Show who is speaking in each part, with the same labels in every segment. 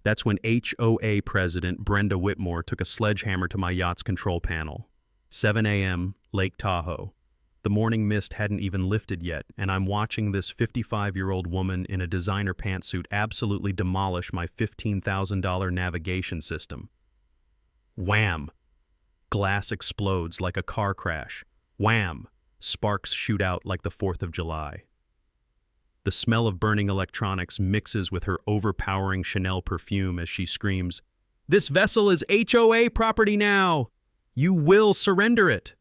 Speaker 1: That's when HOA President Brenda Whitmore took a sledgehammer to my yacht's control panel. 7 a.m., Lake Tahoe. The morning mist hadn't even lifted yet, and I'm watching this 55-year-old woman in a designer pantsuit absolutely demolish my $15,000 navigation system. Wham! Glass explodes like a car crash. Wham! Sparks shoot out like the 4th of July. The smell of burning electronics mixes with her overpowering Chanel perfume as she screams, "This vessel is HOA property now! You will surrender it!"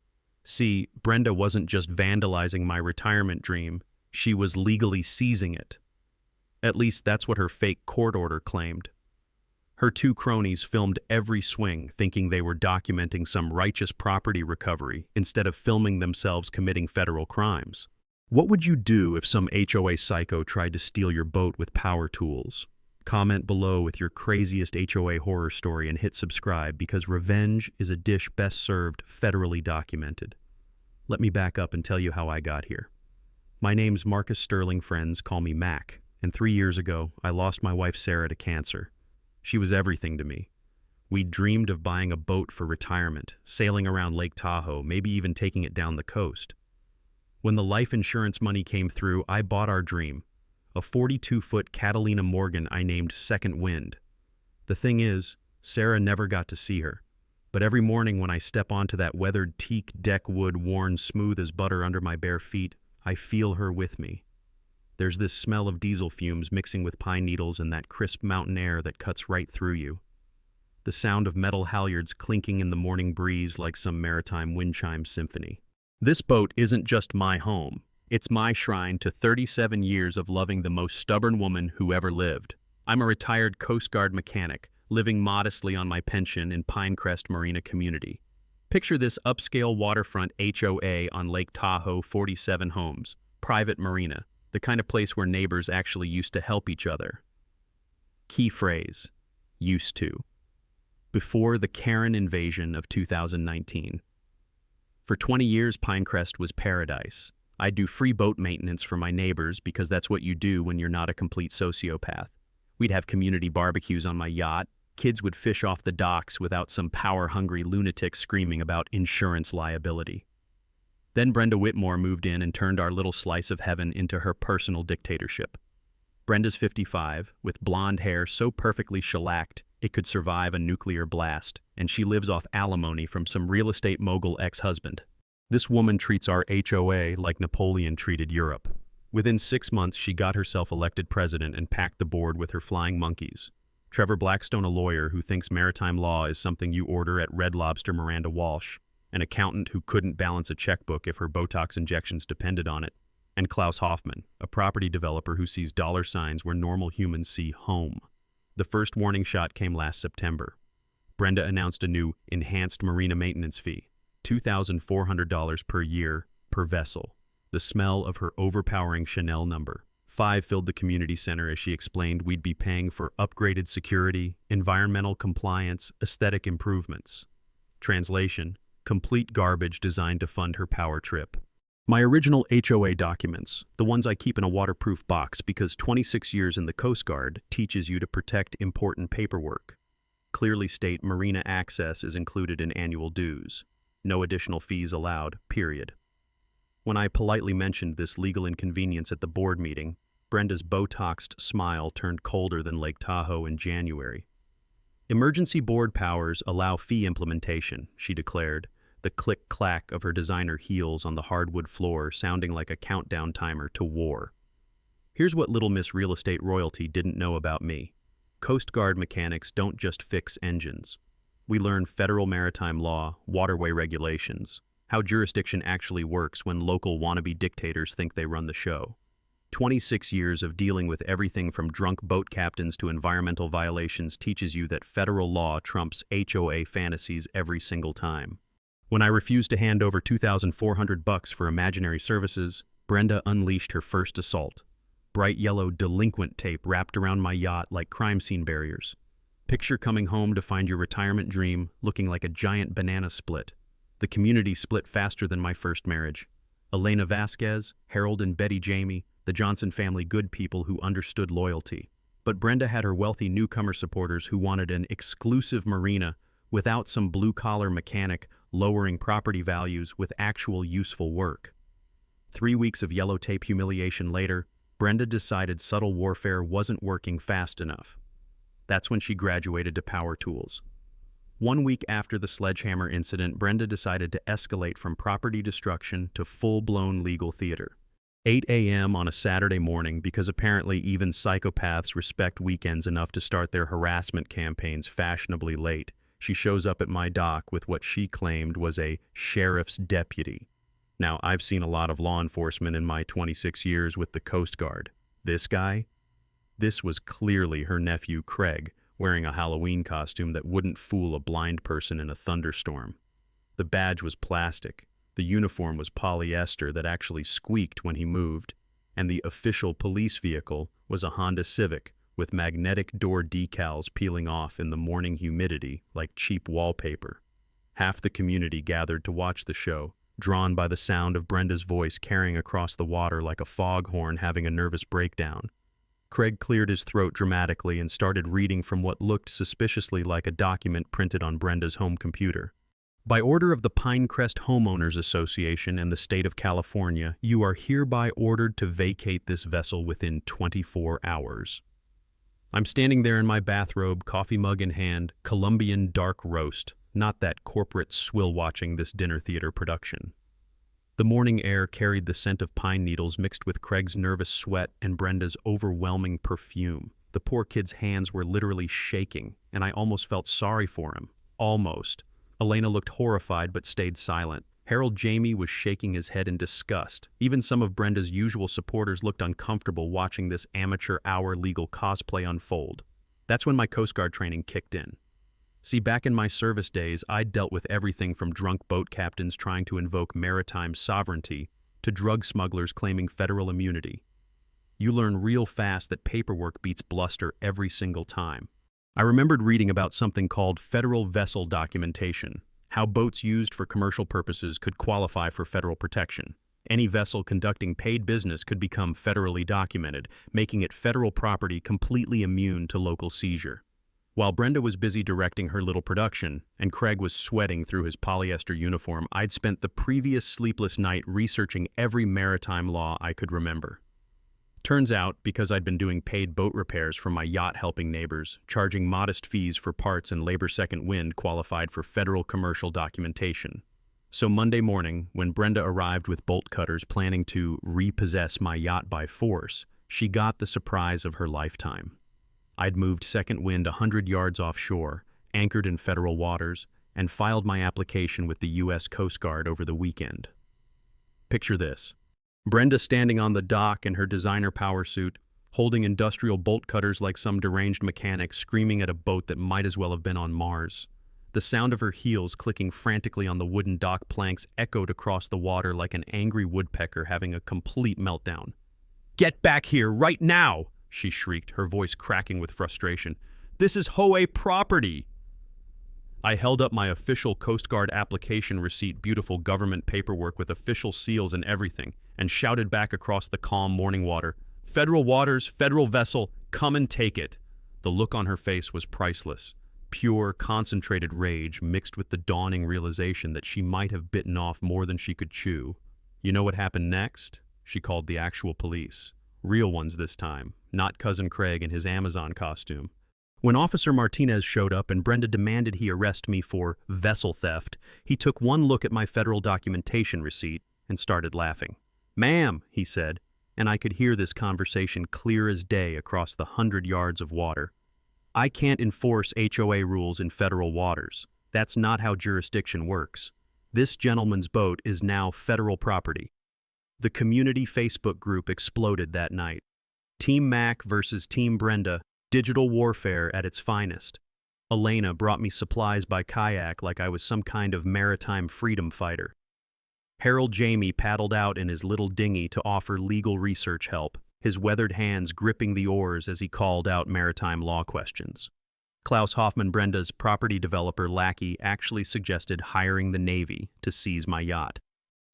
Speaker 1: See, Brenda wasn't just vandalizing my retirement dream, she was legally seizing it. At least that's what her fake court order claimed. Her two cronies filmed every swing, thinking they were documenting some righteous property recovery instead of filming themselves committing federal crimes. What would you do if some HOA psycho tried to steal your boat with power tools? Comment below with your craziest HOA horror story and hit subscribe, because revenge is a dish best served federally documented. Let me back up and tell you how I got here. My name's Marcus Sterling, friends call me Mac, and 3 years ago I lost my wife Sarah to cancer. She was everything to me. We dreamed of buying a boat for retirement, sailing around Lake Tahoe, maybe even taking it down the coast. When the life insurance money came through, I bought our dream, a 42-foot Catalina Morgan I named Second Wind. The thing is, Sarah never got to see her, but every morning when I step onto that weathered teak deck wood worn smooth as butter under my bare feet, I feel her with me. There's this smell of diesel fumes mixing with pine needles and that crisp mountain air that cuts right through you. The sound of metal halyards clinking in the morning breeze like some maritime wind chime symphony. This boat isn't just my home. It's my shrine to 37 years of loving the most stubborn woman who ever lived. I'm a retired Coast Guard mechanic, living modestly on my pension in Pinecrest Marina Community. Picture this upscale waterfront HOA on Lake Tahoe, 47 homes, private marina, the kind of place where neighbors actually used to help each other. Key phrase, used to. Before the Karen invasion of 2019. For 20 years, Pinecrest was paradise. I do free boat maintenance for my neighbors because that's what you do when you're not a complete sociopath. We'd have community barbecues on my yacht. Kids would fish off the docks without some power-hungry lunatic screaming about insurance liability. Then Brenda Whitmore moved in and turned our little slice of heaven into her personal dictatorship. Brenda's 55, with blonde hair so perfectly shellacked it could survive a nuclear blast, and she lives off alimony from some real estate mogul ex-husband. This woman treats our HOA like Napoleon treated Europe. Within 6 months, she got herself elected president and packed the board with her flying monkeys. Trevor Blackstone, a lawyer who thinks maritime law is something you order at Red Lobster, Miranda Walsh, an accountant who couldn't balance a checkbook if her Botox injections depended on it, and Klaus Hoffman, a property developer who sees dollar signs where normal humans see home. The first warning shot came last September. Brenda announced a new enhanced marina maintenance fee, $2,400 per year per vessel. The smell of her overpowering Chanel number 5 filled the community center as she explained we'd be paying for upgraded security, environmental compliance, aesthetic improvements. Translation: complete garbage designed to fund her power trip. My original HOA documents, the ones I keep in a waterproof box because 26 years in the Coast Guard teaches you to protect important paperwork, clearly state marina access is included in annual dues. No additional fees allowed, period. When I politely mentioned this legal inconvenience at the board meeting, Brenda's Botoxed smile turned colder than Lake Tahoe in January. Emergency board powers allow fee implementation, she declared, the click-clack of her designer heels on the hardwood floor sounding like a countdown timer to war. Here's what Little Miss Real Estate Royalty didn't know about me. Coast Guard mechanics don't just fix engines. We learn federal maritime law, waterway regulations, how jurisdiction actually works when local wannabe dictators think they run the show. 26 years of dealing with everything from drunk boat captains to environmental violations teaches you that federal law trumps HOA fantasies every single time. When I refused to hand over $2,400 for imaginary services, Brenda unleashed her first assault. Bright yellow delinquent tape wrapped around my yacht like crime scene barriers. Picture coming home to find your retirement dream looking like a giant banana split. The community split faster than my first marriage. Elena Vasquez, Harold and Betty Jamie, the Johnson family good people who understood loyalty. But Brenda had her wealthy newcomer supporters who wanted an exclusive marina without some blue-collar mechanic lowering property values with actual useful work. 3 weeks of yellow tape humiliation later, Brenda decided subtle warfare wasn't working fast enough. That's when she graduated to power tools. 1 week after the sledgehammer incident, Brenda decided to escalate from property destruction to full-blown legal theater. 8 a.m. on a Saturday morning, because apparently even psychopaths respect weekends enough to start their harassment campaigns fashionably late, she shows up at my dock with what she claimed was a sheriff's deputy. Now, I've seen a lot of law enforcement in my 26 years with the Coast Guard. This guy? This was clearly her nephew Craig, wearing a Halloween costume that wouldn't fool a blind person in a thunderstorm. The badge was plastic, the uniform was polyester that actually squeaked when he moved, and the official police vehicle was a Honda Civic with magnetic door decals peeling off in the morning humidity like cheap wallpaper. Half the community gathered to watch the show, drawn by the sound of Brenda's voice carrying across the water like a foghorn having a nervous breakdown. Craig cleared his throat dramatically and started reading from what looked suspiciously like a document printed on Brenda's home computer. By order of the Pinecrest Homeowners Association and the state of California, you are hereby ordered to vacate this vessel within 24 hours. I'm standing there in my bathrobe, coffee mug in hand, Colombian dark roast, not that corporate swill watching this dinner theater production. The morning air carried the scent of pine needles mixed with Craig's nervous sweat and Brenda's overwhelming perfume. The poor kid's hands were literally shaking, and I almost felt sorry for him. Almost. Elena looked horrified but stayed silent. Harold Jamie was shaking his head in disgust. Even some of Brenda's usual supporters looked uncomfortable watching this amateur hour legal cosplay unfold. That's when my Coast Guard training kicked in. See, back in my service days, I'd dealt with everything from drunk boat captains trying to invoke maritime sovereignty to drug smugglers claiming federal immunity. You learn real fast that paperwork beats bluster every single time. I remembered reading about something called federal vessel documentation, how boats used for commercial purposes could qualify for federal protection. Any vessel conducting paid business could become federally documented, making it federal property completely immune to local seizure. While Brenda was busy directing her little production, and Craig was sweating through his polyester uniform, I'd spent the previous sleepless night researching every maritime law I could remember. Turns out, because I'd been doing paid boat repairs for my yacht-helping neighbors, charging modest fees for parts and labor second wind qualified for federal commercial documentation. So Monday morning, when Brenda arrived with bolt cutters planning to repossess my yacht by force, she got the surprise of her lifetime. I'd moved second wind 100 yards offshore, anchored in federal waters, and filed my application with the U.S. Coast Guard over the weekend. Picture this. Brenda standing on the dock in her designer power suit, holding industrial bolt cutters like some deranged mechanic screaming at a boat that might as well have been on Mars. The sound of her heels clicking frantically on the wooden dock planks echoed across the water like an angry woodpecker having a complete meltdown. "Get back here right now!" she shrieked, her voice cracking with frustration. "This is HOA property!" I held up my official Coast Guard application receipt, beautiful government paperwork with official seals and everything, and shouted back across the calm morning water, "Federal waters, federal vessel, come and take it." The look on her face was priceless. Pure, concentrated rage mixed with the dawning realization that she might have bitten off more than she could chew. You know what happened next? She called the actual police. Real ones this time, not Cousin Craig in his Amazon costume. When Officer Martinez showed up and Brenda demanded he arrest me for vessel theft, he took one look at my federal documentation receipt and started laughing. "Ma'am," he said, and I could hear this conversation clear as day across the 100 yards of water. "I can't enforce HOA rules in federal waters. That's not how jurisdiction works. This gentleman's boat is now federal property." The community Facebook group exploded that night. Team Mac versus Team Brenda, digital warfare at its finest. Elena brought me supplies by kayak like I was some kind of maritime freedom fighter. Harold Jamie paddled out in his little dinghy to offer legal research help, his weathered hands gripping the oars as he called out maritime law questions. Klaus Hoffman, Brenda's property developer lackey, actually suggested hiring the Navy to seize my yacht.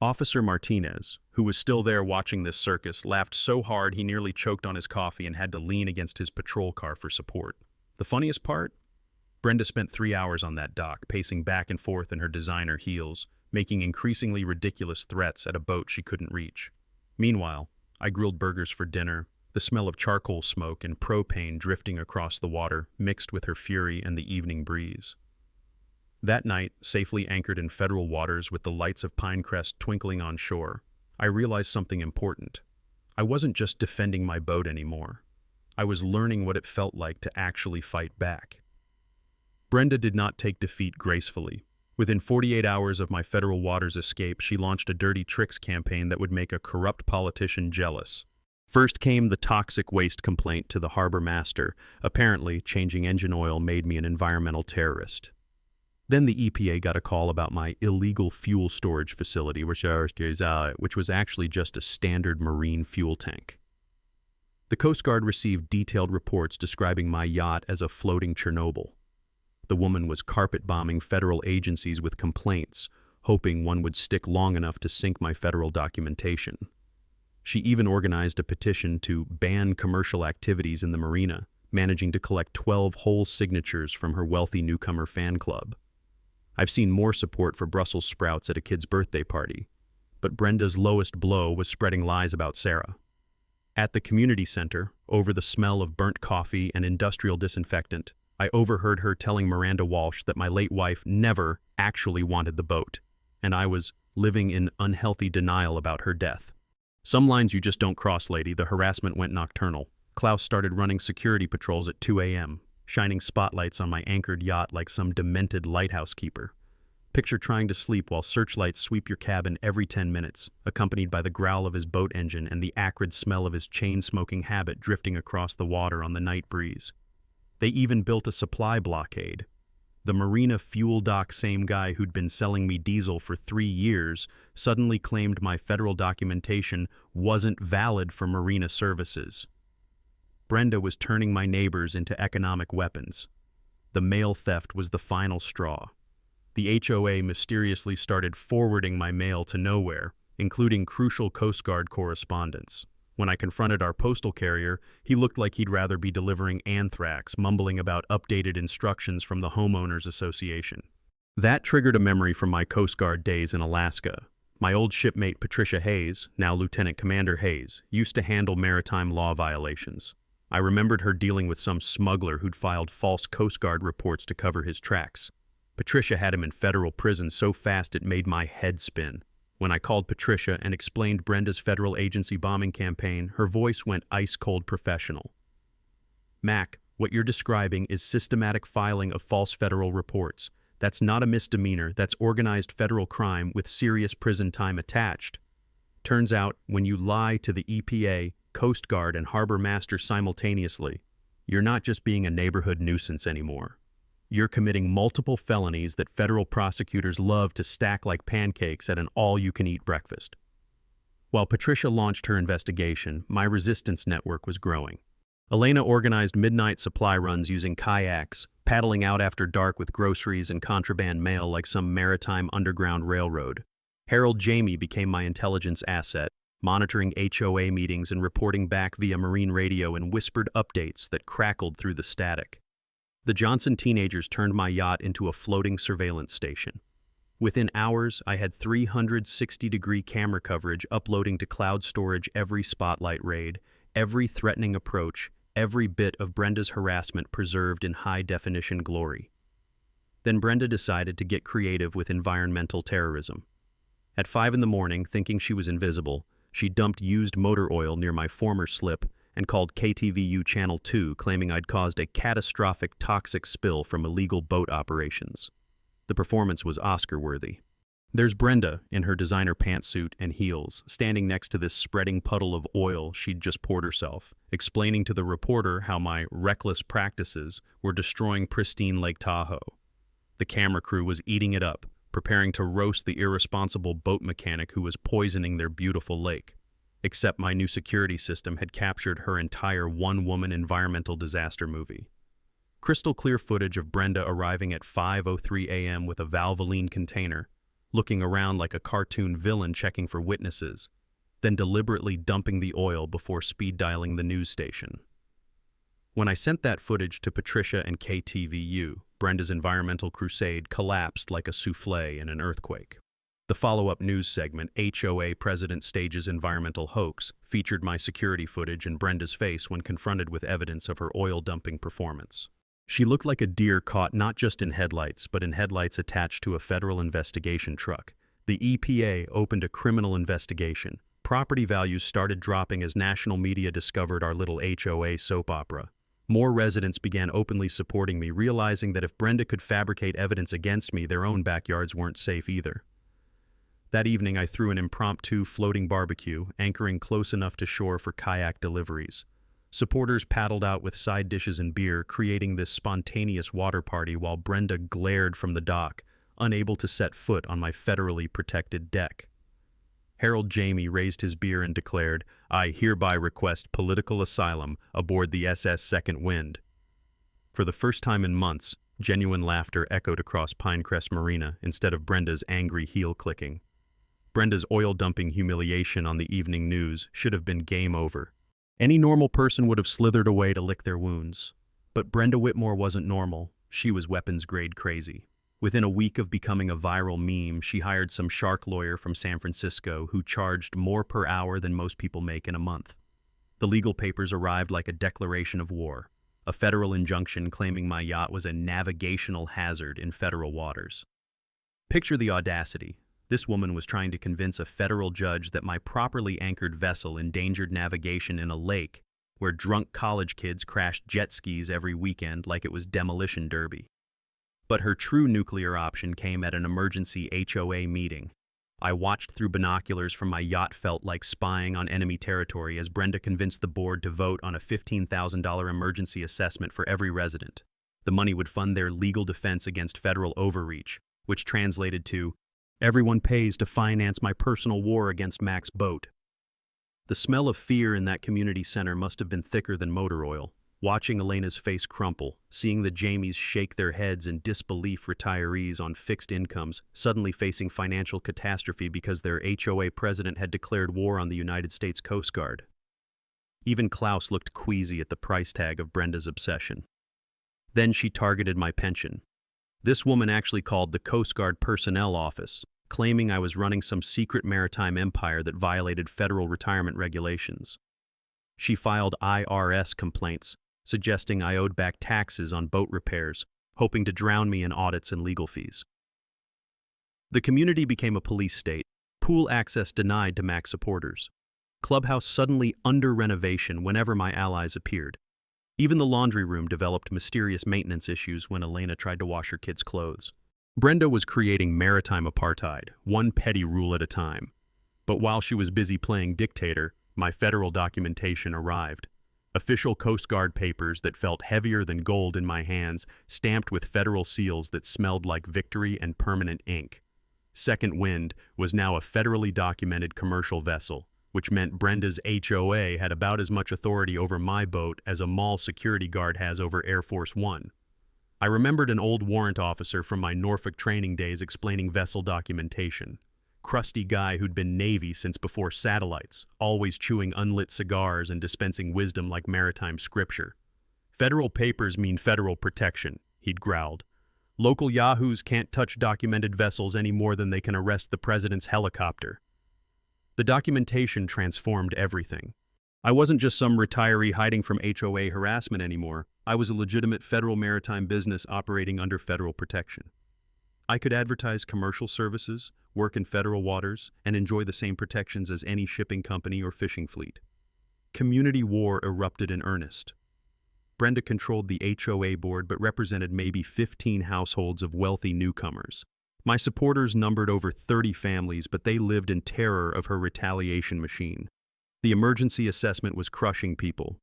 Speaker 1: Officer Martinez, who was still there watching this circus, laughed so hard he nearly choked on his coffee and had to lean against his patrol car for support. The funniest part? Brenda spent 3 hours on that dock, pacing back and forth in her designer heels, making increasingly ridiculous threats at a boat she couldn't reach. Meanwhile, I grilled burgers for dinner, the smell of charcoal smoke and propane drifting across the water mixed with her fury and the evening breeze. That night, safely anchored in federal waters with the lights of Pinecrest twinkling on shore, I realized something important. I wasn't just defending my boat anymore. I was learning what it felt like to actually fight back. Brenda did not take defeat gracefully. Within 48 hours of my federal waters escape, she launched a dirty tricks campaign that would make a corrupt politician jealous. First came the toxic waste complaint to the harbor master. Apparently, changing engine oil made me an environmental terrorist. Then the EPA got a call about my illegal fuel storage facility, which was actually just a standard marine fuel tank. The Coast Guard received detailed reports describing my yacht as a floating Chernobyl. The woman was carpet-bombing federal agencies with complaints, hoping one would stick long enough to sink my federal documentation. She even organized a petition to ban commercial activities in the marina, managing to collect 12 whole signatures from her wealthy newcomer fan club. I've seen more support for Brussels sprouts at a kid's birthday party, but Brenda's lowest blow was spreading lies about Sarah. At the community center, over the smell of burnt coffee and industrial disinfectant, I overheard her telling Miranda Walsh that my late wife never actually wanted the boat, and I was living in unhealthy denial about her death. Some lines you just don't cross, lady. The harassment went nocturnal. Klaus started running security patrols at 2 a.m., shining spotlights on my anchored yacht like some demented lighthouse keeper. Picture trying to sleep while searchlights sweep your cabin every 10 minutes, accompanied by the growl of his boat engine and the acrid smell of his chain-smoking habit drifting across the water on the night breeze. They even built a supply blockade. The marina fuel dock same guy who'd been selling me diesel for 3 years suddenly claimed my federal documentation wasn't valid for marina services. Brenda was turning my neighbors into economic weapons. The mail theft was the final straw. The HOA mysteriously started forwarding my mail to nowhere, including crucial Coast Guard correspondence. When I confronted our postal carrier, he looked like he'd rather be delivering anthrax, mumbling about updated instructions from the Homeowners Association. That triggered a memory from my Coast Guard days in Alaska. My old shipmate Patricia Hayes, now Lieutenant Commander Hayes, used to handle maritime law violations. I remembered her dealing with some smuggler who'd filed false Coast Guard reports to cover his tracks. Patricia had him in federal prison so fast it made my head spin. When I called Patricia and explained Brenda's federal agency bombing campaign, her voice went ice-cold professional. Mac, what you're describing is systematic filing of false federal reports. That's not a misdemeanor, that's organized federal crime with serious prison time attached. Turns out, when you lie to the EPA, Coast Guard, and Harbor Master simultaneously, you're not just being a neighborhood nuisance anymore. You're committing multiple felonies that federal prosecutors love to stack like pancakes at an all-you-can-eat breakfast. While Patricia launched her investigation, my resistance network was growing. Elena organized midnight supply runs using kayaks, paddling out after dark with groceries and contraband mail like some maritime underground railroad. Harold Jamie became my intelligence asset, monitoring HOA meetings and reporting back via marine radio in whispered updates that crackled through the static. The Johnson teenagers turned my yacht into a floating surveillance station. Within hours, I had 360-degree camera coverage uploading to cloud storage every spotlight raid, every threatening approach, every bit of Brenda's harassment preserved in high-definition glory. Then Brenda decided to get creative with environmental terrorism. At 5 in the morning, thinking she was invisible, she dumped used motor oil near my former slip and called KTVU Channel 2, claiming I'd caused a catastrophic toxic spill from illegal boat operations. The performance was Oscar-worthy. There's Brenda, in her designer pantsuit and heels, standing next to this spreading puddle of oil she'd just poured herself, explaining to the reporter how my reckless practices were destroying pristine Lake Tahoe. The camera crew was eating it up, preparing to roast the irresponsible boat mechanic who was poisoning their beautiful lake. Except my new security system had captured her entire one-woman environmental disaster movie. Crystal clear footage of Brenda arriving at 5:03 a.m. with a Valvoline container, looking around like a cartoon villain checking for witnesses, then deliberately dumping the oil before speed dialing the news station. When I sent that footage to Patricia and KTVU, Brenda's environmental crusade collapsed like a souffle in an earthquake. The follow-up news segment, HOA President Stages Environmental Hoax, featured my security footage and Brenda's face when confronted with evidence of her oil-dumping performance. She looked like a deer caught not just in headlights, but in headlights attached to a federal investigation truck. The EPA opened a criminal investigation. Property values started dropping as national media discovered our little HOA soap opera. More residents began openly supporting me, realizing that if Brenda could fabricate evidence against me, their own backyards weren't safe either. That evening, I threw an impromptu floating barbecue, anchoring close enough to shore for kayak deliveries. Supporters paddled out with side dishes and beer, creating this spontaneous water party while Brenda glared from the dock, unable to set foot on my federally protected deck. Harold Jamie raised his beer and declared, "I hereby request political asylum aboard the SS Second Wind." For the first time in months, genuine laughter echoed across Pinecrest Marina instead of Brenda's angry heel clicking. Brenda's oil-dumping humiliation on the evening news should have been game over. Any normal person would have slithered away to lick their wounds. But Brenda Whitmore wasn't normal. She was weapons-grade crazy. Within a week of becoming a viral meme, she hired some shark lawyer from San Francisco who charged more per hour than most people make in a month. The legal papers arrived like a declaration of war, a federal injunction claiming my yacht was a navigational hazard in federal waters. Picture the audacity. This woman was trying to convince a federal judge that my properly anchored vessel endangered navigation in a lake where drunk college kids crashed jet skis every weekend like it was demolition derby. But her true nuclear option came at an emergency HOA meeting. I watched through binoculars from my yacht, felt like spying on enemy territory as Brenda convinced the board to vote on a $15,000 emergency assessment for every resident. The money would fund their legal defense against federal overreach, which translated to, "Everyone pays to finance my personal war against Mac's boat." The smell of fear in that community center must have been thicker than motor oil. Watching Elena's face crumple, seeing the Jamies shake their heads in disbelief, retirees on fixed incomes suddenly facing financial catastrophe because their HOA president had declared war on the United States Coast Guard. Even Klaus looked queasy at the price tag of Brenda's obsession. Then she targeted my pension. This woman actually called the Coast Guard Personnel Office, claiming I was running some secret maritime empire that violated federal retirement regulations. She filed IRS complaints, suggesting I owed back taxes on boat repairs, hoping to drown me in audits and legal fees. The community became a police state, pool access denied to Mac supporters. Clubhouse suddenly under renovation whenever my allies appeared. Even the laundry room developed mysterious maintenance issues when Elena tried to wash her kids' clothes. Brenda was creating maritime apartheid, one petty rule at a time. But while she was busy playing dictator, my federal documentation arrived. Official Coast Guard papers that felt heavier than gold in my hands, stamped with federal seals that smelled like victory and permanent ink. Second Wind was now a federally documented commercial vessel, which meant Brenda's HOA had about as much authority over my boat as a mall security guard has over Air Force One. I remembered an old warrant officer from my Norfolk training days explaining vessel documentation. Crusty guy who'd been Navy since before satellites, always chewing unlit cigars and dispensing wisdom like maritime scripture. "Federal papers mean federal protection," he'd growled. "Local yahoos can't touch documented vessels any more than they can arrest the president's helicopter." The documentation transformed everything. I wasn't just some retiree hiding from HOA harassment anymore. I was a legitimate federal maritime business operating under federal protection. I could advertise commercial services, work in federal waters, and enjoy the same protections as any shipping company or fishing fleet. Community war erupted in earnest. Brenda controlled the HOA board but represented maybe 15 households of wealthy newcomers. My supporters numbered over 30 families, but they lived in terror of her retaliation machine. The emergency assessment was crushing people.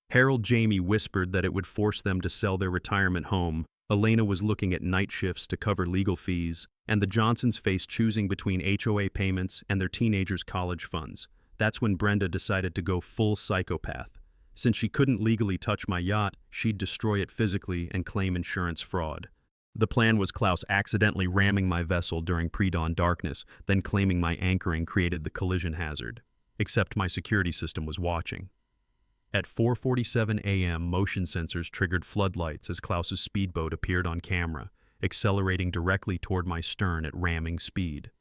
Speaker 1: Harold Jamie whispered that it would force them to sell their retirement home. Elena was looking at night shifts to cover legal fees, and the Johnsons faced choosing between HOA payments and their teenagers' college funds. That's when Brenda decided to go full psychopath. Since she couldn't legally touch my yacht, she'd destroy it physically and claim insurance fraud. The plan was Klaus accidentally ramming my vessel during pre-dawn darkness, then claiming my anchoring created the collision hazard. Except my security system was watching. At 4:47 a.m., motion sensors triggered floodlights as Klaus's speedboat appeared on camera, accelerating directly toward my stern at ramming speed.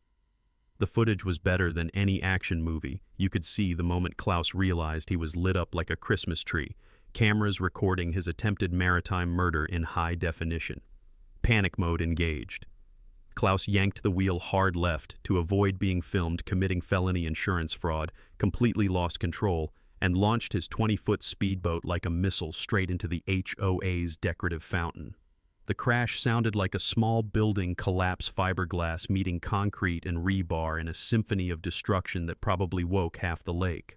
Speaker 1: The footage was better than any action movie. You could see the moment Klaus realized he was lit up like a Christmas tree, cameras recording his attempted maritime murder in high definition. Panic mode engaged. Klaus yanked the wheel hard left to avoid being filmed committing felony insurance fraud, completely lost control, and launched his 20-foot speedboat like a missile straight into the HOA's decorative fountain. The crash sounded like a small building collapse fiberglass meeting concrete and rebar in a symphony of destruction that probably woke half the lake.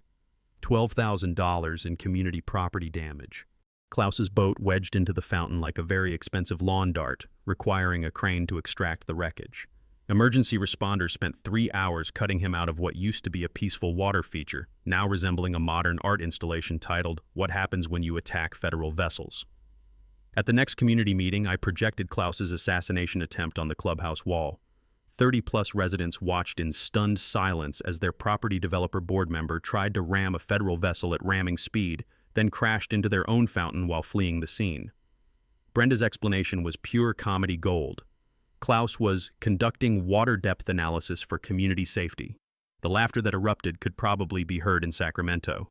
Speaker 1: $12,000 in community property damage. Klaus's boat wedged into the fountain like a very expensive lawn dart, requiring a crane to extract the wreckage. Emergency responders spent 3 hours cutting him out of what used to be a peaceful water feature, now resembling a modern art installation titled, "What Happens When You Attack Federal Vessels." At the next community meeting, I projected Klaus's assassination attempt on the clubhouse wall. 30-plus residents watched in stunned silence as their property developer board member tried to ram a federal vessel at ramming speed, then crashed into their own fountain while fleeing the scene. Brenda's explanation was pure comedy gold. Klaus was conducting water depth analysis for community safety. The laughter that erupted could probably be heard in Sacramento.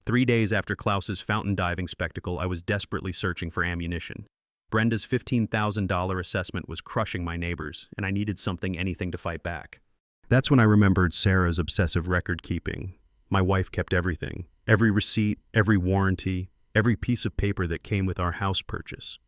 Speaker 1: 3 days after Klaus's fountain diving spectacle, I was desperately searching for ammunition. Brenda's $15,000 assessment was crushing my neighbors, and I needed anything to fight back. That's when I remembered Sarah's obsessive record keeping. My wife kept everything. Every receipt, every warranty, every piece of paper that came with our house purchase.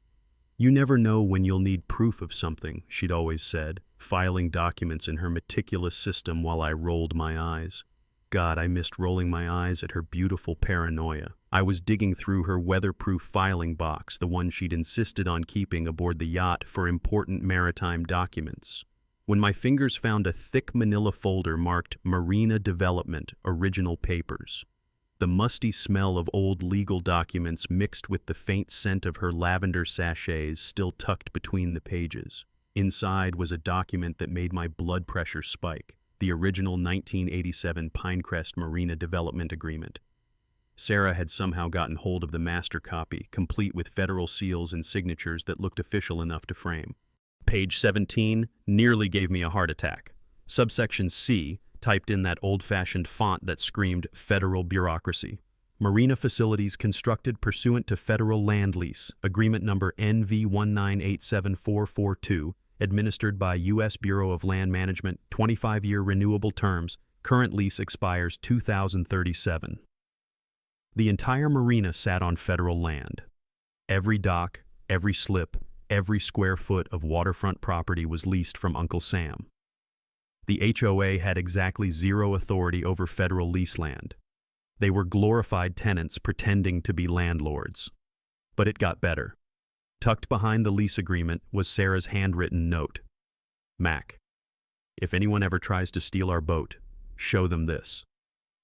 Speaker 1: "You never know when you'll need proof of something," she'd always said, filing documents in her meticulous system while I rolled my eyes. God, I missed rolling my eyes at her beautiful paranoia. I was digging through her weatherproof filing box, the one she'd insisted on keeping aboard the yacht for important maritime documents, when my fingers found a thick manila folder marked Marina Development Original Papers. The musty smell of old legal documents mixed with the faint scent of her lavender sachets still tucked between the pages. Inside was a document that made my blood pressure spike. The original 1987 Pinecrest Marina Development Agreement. Sarah had somehow gotten hold of the master copy, complete with federal seals and signatures that looked official enough to frame. Page 17 nearly gave me a heart attack. Subsection C typed in that old-fashioned font that screamed federal bureaucracy. Marina facilities constructed pursuant to federal land lease, agreement number NV1987442, administered by U.S. Bureau of Land Management, 25-year renewable terms, current lease expires 2037. The entire marina sat on federal land. Every dock, every slip, every square foot of waterfront property was leased from Uncle Sam. The HOA had exactly zero authority over federal lease land. They were glorified tenants pretending to be landlords. But it got better. Tucked behind the lease agreement was Sarah's handwritten note. Mac, if anyone ever tries to steal our boat, show them this.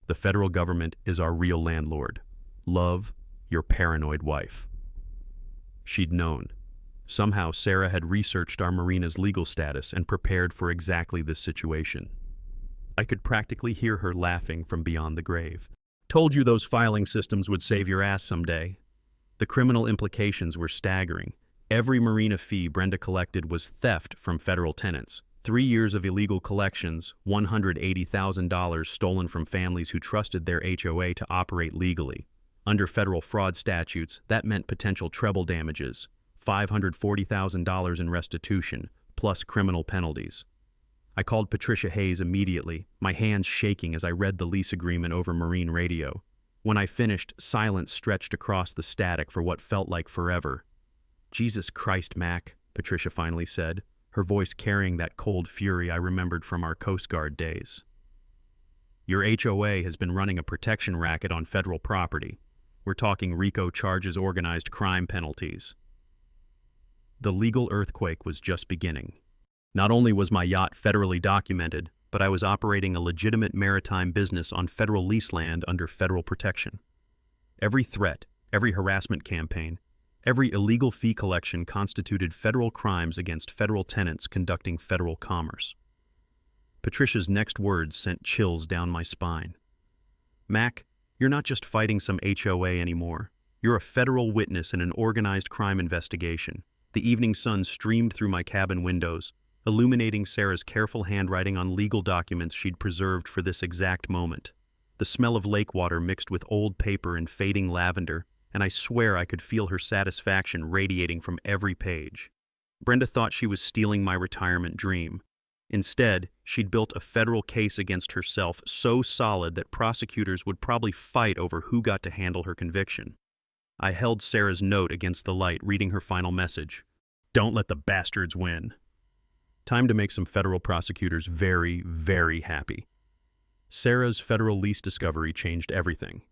Speaker 1: The federal government is our real landlord. Love, your paranoid wife. She'd known. Somehow Sarah had researched our marina's legal status and prepared for exactly this situation. I could practically hear her laughing from beyond the grave. Told you those filing systems would save your ass someday. The criminal implications were staggering. Every marina fee Brenda collected was theft from federal tenants. 3 years of illegal collections, $180,000 stolen from families who trusted their HOA to operate legally. Under federal fraud statutes, that meant potential treble damages, $540,000 in restitution, plus criminal penalties. I called Patricia Hayes immediately, my hands shaking as I read the lease agreement over marine radio. When I finished, silence stretched across the static for what felt like forever. "Jesus Christ, Mac," Patricia finally said, her voice carrying that cold fury I remembered from our Coast Guard days. "Your HOA has been running a protection racket on federal property. We're talking RICO charges, organized crime penalties." The legal earthquake was just beginning. Not only was my yacht federally documented, but I was operating a legitimate maritime business on federal lease land under federal protection. Every threat, every harassment campaign, Every illegal fee collection constituted federal crimes against federal tenants conducting federal commerce. Patricia's next words sent chills down my spine. "Mac, you're not just fighting some HOA anymore. You're a federal witness in an organized crime investigation." The evening sun streamed through my cabin windows, illuminating Sarah's careful handwriting on legal documents she'd preserved for this exact moment. The smell of lake water mixed with old paper and fading lavender, and I swear I could feel her satisfaction radiating from every page. Brenda thought she was stealing my retirement dream. Instead, she'd built a federal case against herself so solid that prosecutors would probably fight over who got to handle her conviction. I held Sarah's note against the light, reading her final message. "Don't let the bastards win." Time to make some federal prosecutors very, very happy. Sarah's federal lease discovery changed everything.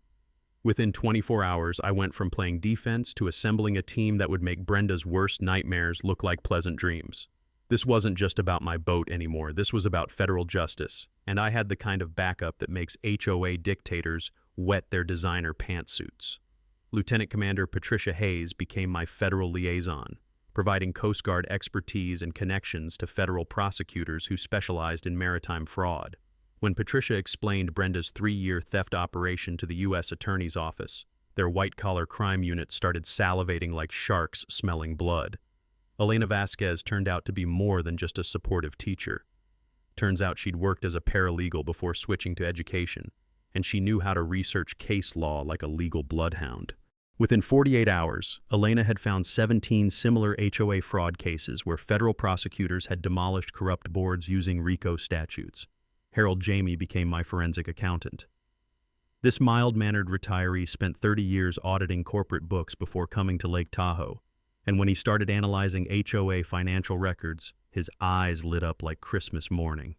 Speaker 1: Within 24 hours, I went from playing defense to assembling a team that would make Brenda's worst nightmares look like pleasant dreams. This wasn't just about my boat anymore, this was about federal justice, and I had the kind of backup that makes HOA dictators wet their designer pantsuits. Lieutenant Commander Patricia Hayes became my federal liaison, providing Coast Guard expertise and connections to federal prosecutors who specialized in maritime fraud. When Patricia explained Brenda's 3-year theft operation to the U.S. Attorney's Office, their white-collar crime unit started salivating like sharks smelling blood. Elena Vasquez turned out to be more than just a supportive teacher. Turns out she'd worked as a paralegal before switching to education, and she knew how to research case law like a legal bloodhound. Within 48 hours, Elena had found 17 similar HOA fraud cases where federal prosecutors had demolished corrupt boards using RICO statutes. Harold Jamie became my forensic accountant. This mild-mannered retiree spent 30 years auditing corporate books before coming to Lake Tahoe, and when he started analyzing HOA financial records, his eyes lit up like Christmas morning.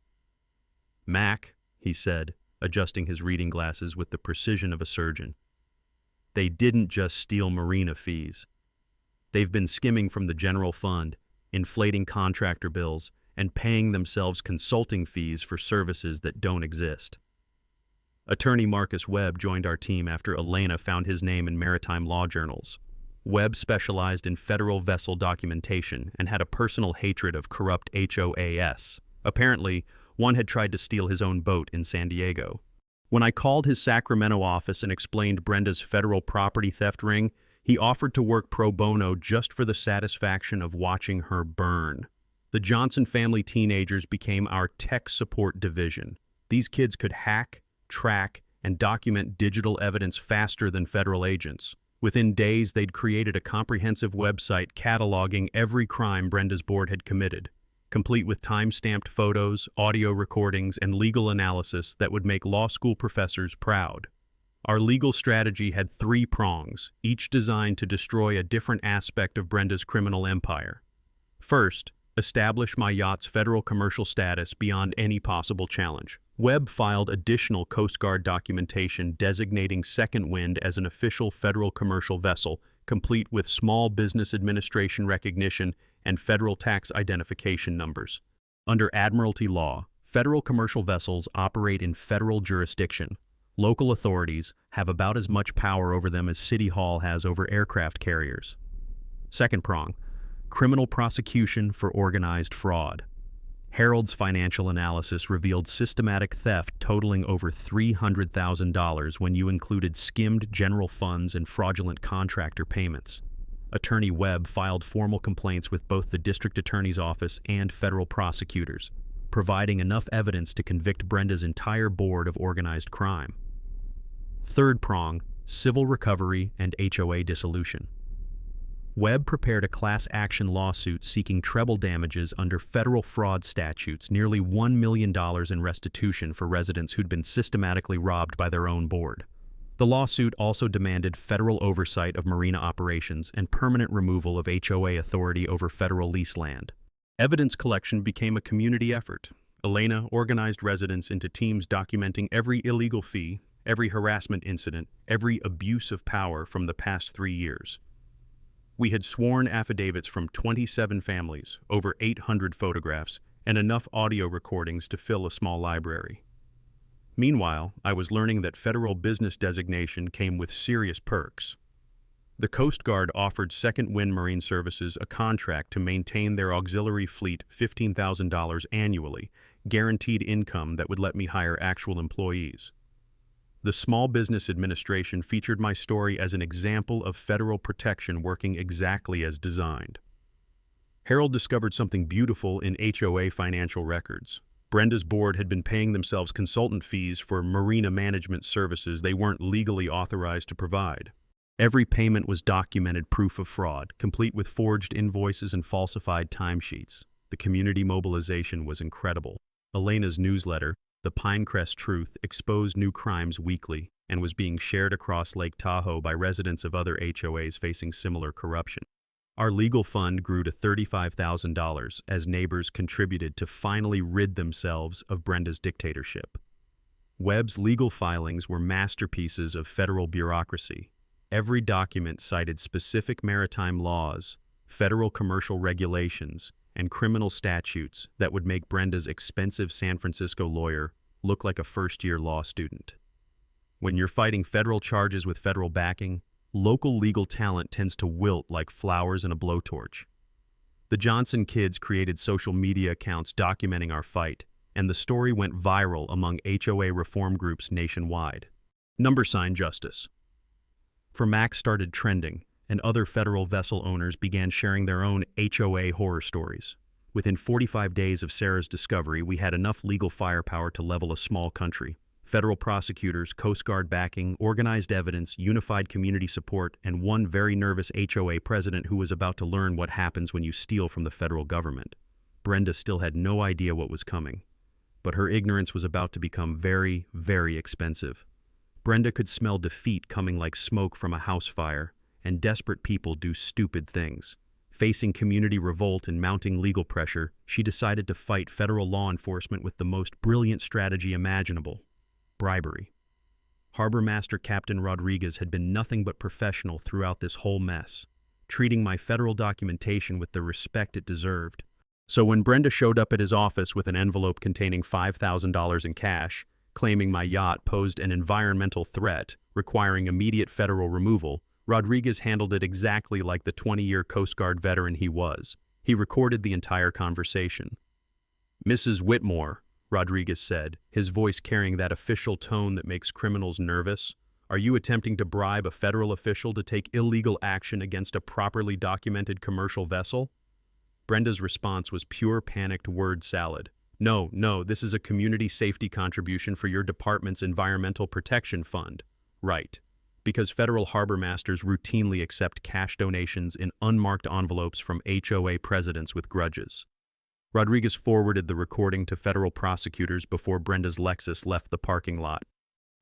Speaker 1: "Mac," he said, adjusting his reading glasses with the precision of a surgeon, "they didn't just steal marina fees. They've been skimming from the general fund, inflating contractor bills, and paying themselves consulting fees for services that don't exist." Attorney Marcus Webb joined our team after Elena found his name in maritime law journals. Webb specialized in federal vessel documentation and had a personal hatred of corrupt HOAs. Apparently, one had tried to steal his own boat in San Diego. When I called his Sacramento office and explained Brenda's federal property theft ring, he offered to work pro bono just for the satisfaction of watching her burn. The Johnson family teenagers became our tech support division. These kids could hack, track, and document digital evidence faster than federal agents. Within days, they'd created a comprehensive website cataloging every crime Brenda's board had committed, complete with time-stamped photos, audio recordings, and legal analysis that would make law school professors proud. Our legal strategy had 3 prongs, each designed to destroy a different aspect of Brenda's criminal empire. First, establish my yacht's federal commercial status beyond any possible challenge. Webb filed additional Coast Guard documentation designating Second Wind as an official federal commercial vessel, complete with Small Business Administration recognition and federal tax identification numbers. Under Admiralty law, federal commercial vessels operate in federal jurisdiction. Local authorities have about as much power over them as City Hall has over aircraft carriers. Second prong, criminal prosecution for organized fraud. Harold's financial analysis revealed systematic theft totaling over $300,000 when you included skimmed general funds and fraudulent contractor payments. Attorney Webb filed formal complaints with both the district attorney's office and federal prosecutors, providing enough evidence to convict Brenda's entire board of organized crime. Third prong, civil recovery and HOA dissolution. Webb prepared a class action lawsuit seeking treble damages under federal fraud statutes, nearly $1 million in restitution for residents who'd been systematically robbed by their own board. The lawsuit also demanded federal oversight of marina operations and permanent removal of HOA authority over federal lease land. Evidence collection became a community effort. Elena organized residents into teams documenting every illegal fee, every harassment incident, every abuse of power from the past 3 years. We had sworn affidavits from 27 families, over 800 photographs, and enough audio recordings to fill a small library. Meanwhile, I was learning that federal business designation came with serious perks. The Coast Guard offered Second Wind Marine Services a contract to maintain their auxiliary fleet $15,000 annually, guaranteed income that would let me hire actual employees. The Small Business Administration featured my story as an example of federal protection working exactly as designed. Harold discovered something beautiful in HOA financial records. Brenda's board had been paying themselves consultant fees for marina management services they weren't legally authorized to provide. Every payment was documented proof of fraud, complete with forged invoices and falsified timesheets. The community mobilization was incredible. Elena's newsletter, The Pinecrest Truth, exposed new crimes weekly and was being shared across Lake Tahoe by residents of other HOAs facing similar corruption. Our legal fund grew to $35,000 as neighbors contributed to finally rid themselves of Brenda's dictatorship. Webb's legal filings were masterpieces of federal bureaucracy. Every document cited specific maritime laws, federal commercial regulations, and criminal statutes that would make Brenda's expensive San Francisco lawyer look like a first-year law student. When you're fighting federal charges with federal backing, local legal talent tends to wilt like flowers in a blowtorch. The Johnson kids created social media accounts documenting our fight, and the story went viral among HOA reform groups nationwide. # Justice. For Max started trending, and other federal vessel owners began sharing their own HOA horror stories. Within 45 days of Sarah's discovery, we had enough legal firepower to level a small country. Federal prosecutors, Coast Guard backing, organized evidence, unified community support, and one very nervous HOA president who was about to learn what happens when you steal from the federal government. Brenda still had no idea what was coming, but her ignorance was about to become very, very expensive. Brenda could smell defeat coming like smoke from a house fire, and desperate people do stupid things. Facing community revolt and mounting legal pressure, she decided to fight federal law enforcement with the most brilliant strategy imaginable: bribery. Harbor Master Captain Rodriguez had been nothing but professional throughout this whole mess, treating my federal documentation with the respect it deserved. So when Brenda showed up at his office with an envelope containing $5,000 in cash, claiming my yacht posed an environmental threat requiring immediate federal removal, Rodriguez handled it exactly like the 20-year Coast Guard veteran he was. He recorded the entire conversation. "Mrs. Whitmore," Rodriguez said, his voice carrying that official tone that makes criminals nervous, "are you attempting to bribe a federal official to take illegal action against a properly documented commercial vessel?" Brenda's response was pure panicked word salad. No, this is a community safety contribution for your department's Environmental Protection Fund." Right. Because federal harbor masters routinely accept cash donations in unmarked envelopes from HOA presidents with grudges. Rodriguez forwarded the recording to federal prosecutors before Brenda's Lexus left the parking lot.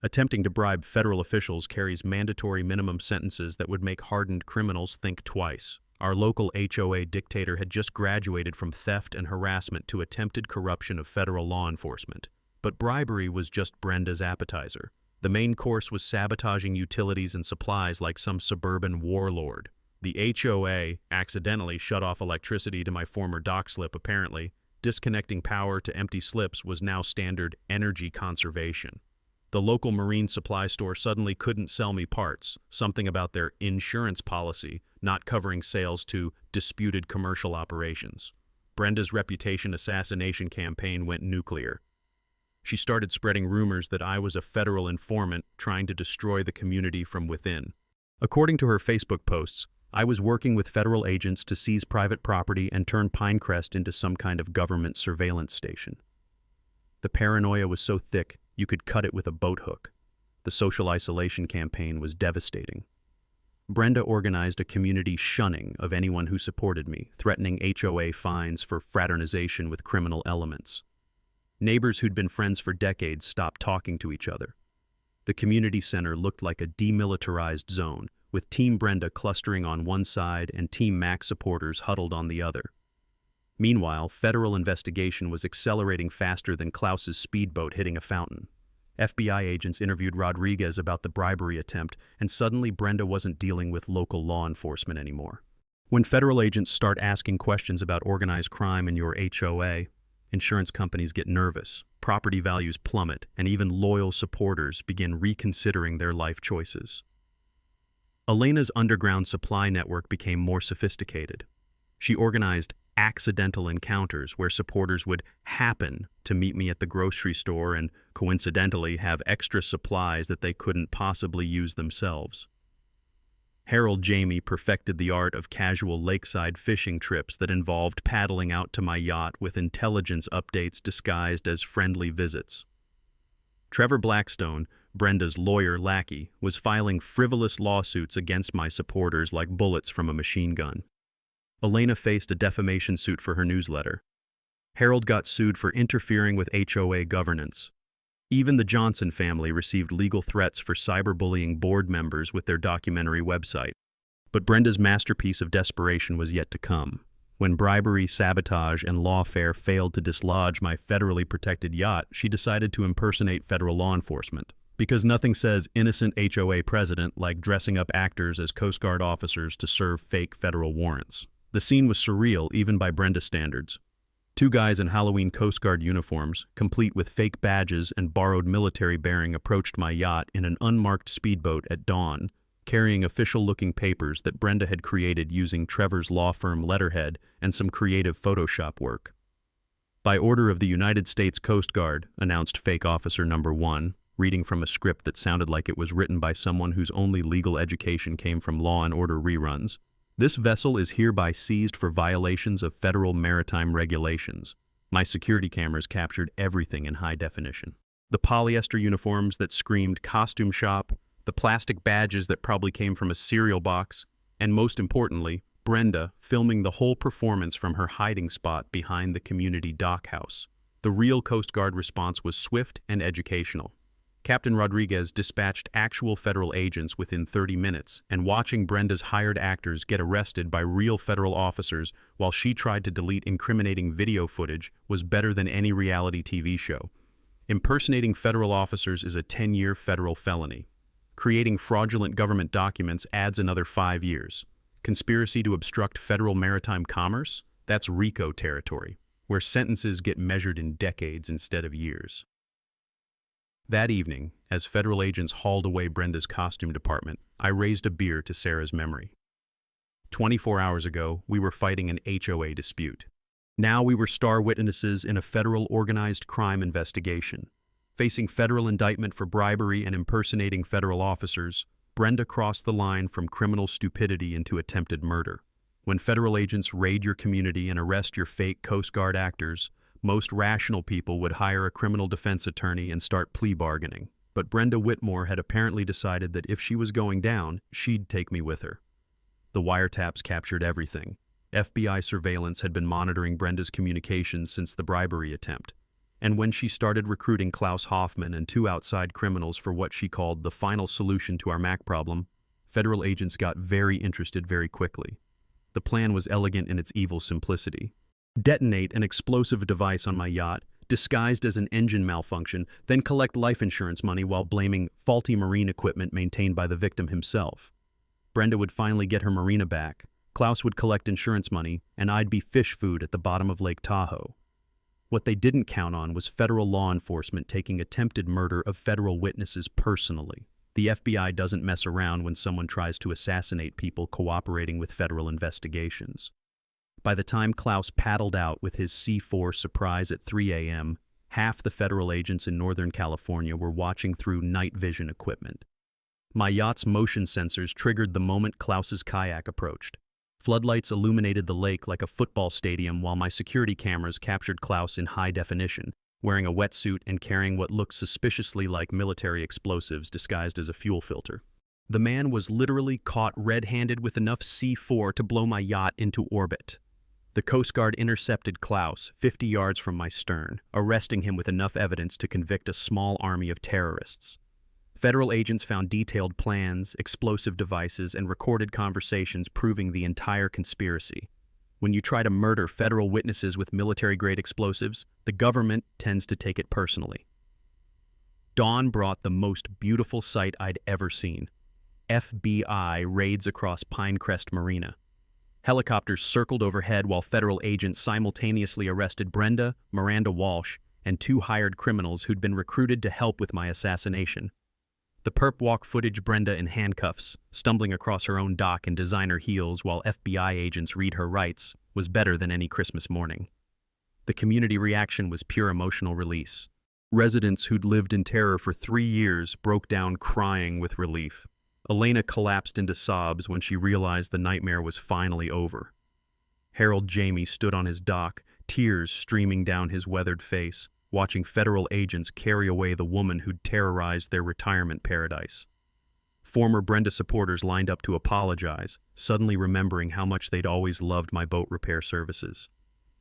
Speaker 1: Attempting to bribe federal officials carries mandatory minimum sentences that would make hardened criminals think twice. Our local HOA dictator had just graduated from theft and harassment to attempted corruption of federal law enforcement. But bribery was just Brenda's appetizer. The main course was sabotaging utilities and supplies like some suburban warlord. The HOA accidentally shut off electricity to my former dock slip, apparently. Disconnecting power to empty slips was now standard energy conservation. The local marine supply store suddenly couldn't sell me parts, something about their insurance policy not covering sales to disputed commercial operations. Brenda's reputation assassination campaign went nuclear. She started spreading rumors that I was a federal informant trying to destroy the community from within. According to her Facebook posts, I was working with federal agents to seize private property and turn Pinecrest into some kind of government surveillance station. The paranoia was so thick, you could cut it with a boat hook. The social isolation campaign was devastating. Brenda organized a community shunning of anyone who supported me, threatening HOA fines for fraternization with criminal elements. Neighbors who'd been friends for decades stopped talking to each other. The community center looked like a demilitarized zone, with Team Brenda clustering on one side and Team Max supporters huddled on the other. Meanwhile, federal investigation was accelerating faster than Klaus's speedboat hitting a fountain. FBI agents interviewed Rodriguez about the bribery attempt, and suddenly Brenda wasn't dealing with local law enforcement anymore. When federal agents start asking questions about organized crime in your HOA, insurance companies get nervous, property values plummet, and even loyal supporters begin reconsidering their life choices. Elena's underground supply network became more sophisticated. She organized accidental encounters where supporters would happen to meet me at the grocery store and, coincidentally, have extra supplies that they couldn't possibly use themselves. Harold Jamie perfected the art of casual lakeside fishing trips that involved paddling out to my yacht with intelligence updates disguised as friendly visits. Trevor Blackstone, Brenda's lawyer lackey, was filing frivolous lawsuits against my supporters like bullets from a machine gun. Elena faced a defamation suit for her newsletter. Harold got sued for interfering with HOA governance. Even the Johnson family received legal threats for cyberbullying board members with their documentary website. But Brenda's masterpiece of desperation was yet to come. When bribery, sabotage, and lawfare failed to dislodge my federally protected yacht, she decided to impersonate federal law enforcement. Because nothing says innocent HOA president like dressing up actors as Coast Guard officers to serve fake federal warrants. The scene was surreal even by Brenda standards. Two guys in Halloween Coast Guard uniforms, complete with fake badges and borrowed military bearing, approached my yacht in an unmarked speedboat at dawn, carrying official-looking papers that Brenda had created using Trevor's law firm letterhead and some creative Photoshop work. By order of the United States Coast Guard, announced fake officer number 1, reading from a script that sounded like it was written by someone whose only legal education came from Law and Order reruns. This vessel is hereby seized for violations of federal maritime regulations. My security cameras captured everything in high definition. The polyester uniforms that screamed costume shop, the plastic badges that probably came from a cereal box, and most importantly, Brenda filming the whole performance from her hiding spot behind the community dockhouse. The real Coast Guard response was swift and educational. Captain Rodriguez dispatched actual federal agents within 30 minutes, and watching Brenda's hired actors get arrested by real federal officers while she tried to delete incriminating video footage was better than any reality TV show. Impersonating federal officers is a 10-year federal felony. Creating fraudulent government documents adds another 5 years. Conspiracy to obstruct federal maritime commerce? That's RICO territory, where sentences get measured in decades instead of years. That evening, as federal agents hauled away Brenda's costume department, I raised a beer to Sarah's memory. 24 hours ago, we were fighting an HOA dispute. Now we were star witnesses in a federal organized crime investigation. Facing federal indictment for bribery and impersonating federal officers, Brenda crossed the line from criminal stupidity into attempted murder. When federal agents raid your community and arrest your fake Coast Guard actors, most rational people would hire a criminal defense attorney and start plea bargaining. But Brenda Whitmore had apparently decided that if she was going down, she'd take me with her. The wiretaps captured everything. FBI surveillance had been monitoring Brenda's communications since the bribery attempt. And when she started recruiting Klaus Hoffman and 2 outside criminals for what she called the final solution to our Mac problem, federal agents got very interested very quickly. The plan was elegant in its evil simplicity. Detonate an explosive device on my yacht, disguised as an engine malfunction, then collect life insurance money while blaming faulty marine equipment maintained by the victim himself. Brenda would finally get her marina back, Klaus would collect insurance money, and I'd be fish food at the bottom of Lake Tahoe. What they didn't count on was federal law enforcement taking attempted murder of federal witnesses personally. The FBI doesn't mess around when someone tries to assassinate people cooperating with federal investigations. By the time Klaus paddled out with his C4 Surprise at 3 a.m., half the federal agents in Northern California were watching through night vision equipment. My yacht's motion sensors triggered the moment Klaus's kayak approached. Floodlights illuminated the lake like a football stadium while my security cameras captured Klaus in high definition, wearing a wetsuit and carrying what looked suspiciously like military explosives disguised as a fuel filter. The man was literally caught red-handed with enough C4 to blow my yacht into orbit. The Coast Guard intercepted Klaus 50 yards from my stern, arresting him with enough evidence to convict a small army of terrorists. Federal agents found detailed plans, explosive devices, and recorded conversations proving the entire conspiracy. When you try to murder federal witnesses with military-grade explosives, the government tends to take it personally. Dawn brought the most beautiful sight I'd ever seen. FBI raids across Pinecrest Marina. Helicopters circled overhead while federal agents simultaneously arrested Brenda, Miranda Walsh, and 2 hired criminals who'd been recruited to help with my assassination. The perp walk footage Brenda in handcuffs, stumbling across her own dock in designer heels while FBI agents read her rights, was better than any Christmas morning. The community reaction was pure emotional release. Residents who'd lived in terror for 3 years broke down crying with relief. Elena collapsed into sobs when she realized the nightmare was finally over. Harold Jamie stood on his dock, tears streaming down his weathered face, watching federal agents carry away the woman who'd terrorized their retirement paradise. Former Brenda supporters lined up to apologize, suddenly remembering how much they'd always loved my boat repair services.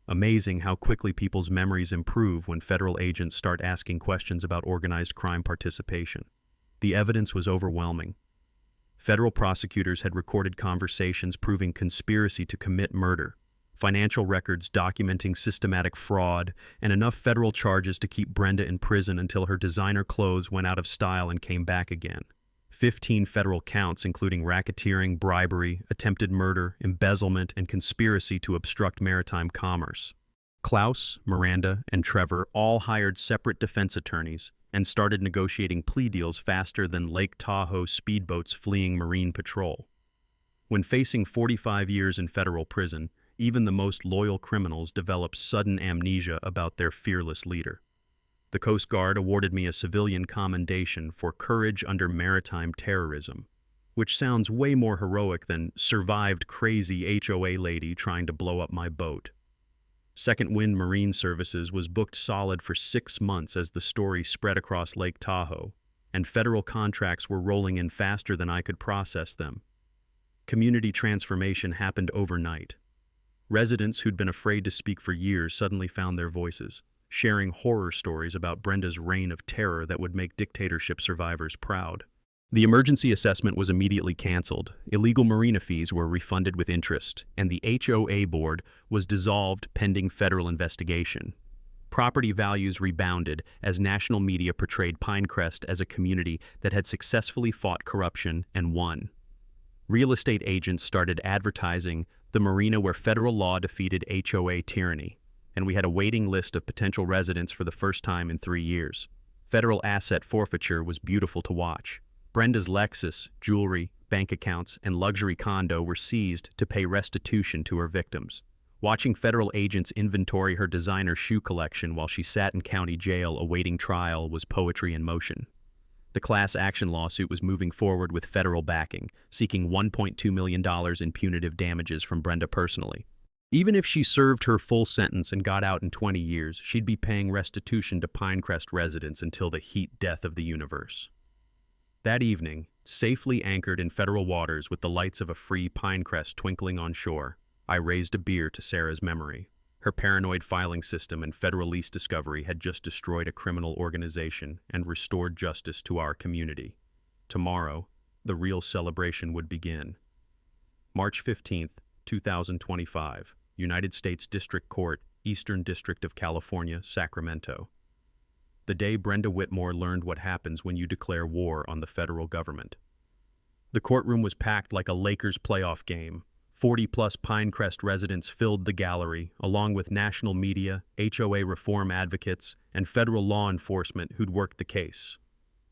Speaker 1: Amazing how quickly people's memories improve when federal agents start asking questions about organized crime participation. The evidence was overwhelming. Federal prosecutors had recorded conversations proving conspiracy to commit murder, financial records documenting systematic fraud, and enough federal charges to keep Brenda in prison until her designer clothes went out of style and came back again. 15 federal counts including racketeering, bribery, attempted murder, embezzlement, and conspiracy to obstruct maritime commerce. Klaus, Miranda, and Trevor all hired separate defense attorneys and started negotiating plea deals faster than Lake Tahoe speedboats fleeing Marine Patrol. When facing 45 years in federal prison, even the most loyal criminals develop sudden amnesia about their fearless leader. The Coast Guard awarded me a civilian commendation for courage under maritime terrorism, which sounds way more heroic than survived crazy HOA lady trying to blow up my boat. Second Wind Marine Services was booked solid for 6 months as the story spread across Lake Tahoe, and federal contracts were rolling in faster than I could process them. Community transformation happened overnight. Residents who'd been afraid to speak for years suddenly found their voices, sharing horror stories about Brenda's reign of terror that would make dictatorship survivors proud. The emergency assessment was immediately canceled, illegal marina fees were refunded with interest, and the HOA board was dissolved pending federal investigation. Property values rebounded as national media portrayed Pinecrest as a community that had successfully fought corruption and won. Real estate agents started advertising the marina where federal law defeated HOA tyranny, and we had a waiting list of potential residents for the first time in 3 years. Federal asset forfeiture was beautiful to watch. Brenda's Lexus, jewelry, bank accounts, and luxury condo were seized to pay restitution to her victims. Watching federal agents inventory her designer shoe collection while she sat in county jail awaiting trial was poetry in motion. The class action lawsuit was moving forward with federal backing, seeking $1.2 million in punitive damages from Brenda personally. Even if she served her full sentence and got out in 20 years, she'd be paying restitution to Pinecrest residents until the heat death of the universe. That evening, safely anchored in federal waters with the lights of a free Pinecrest twinkling on shore, I raised a beer to Sarah's memory. Her paranoid filing system and federal lease discovery had just destroyed a criminal organization and restored justice to our community. Tomorrow, the real celebration would begin. March 15th, 2025, United States District Court, Eastern District of California, Sacramento. The day Brenda Whitmore learned what happens when you declare war on the federal government. The courtroom was packed like a Lakers playoff game. 40-plus Pinecrest residents filled the gallery, along with national media, HOA reform advocates, and federal law enforcement who'd worked the case.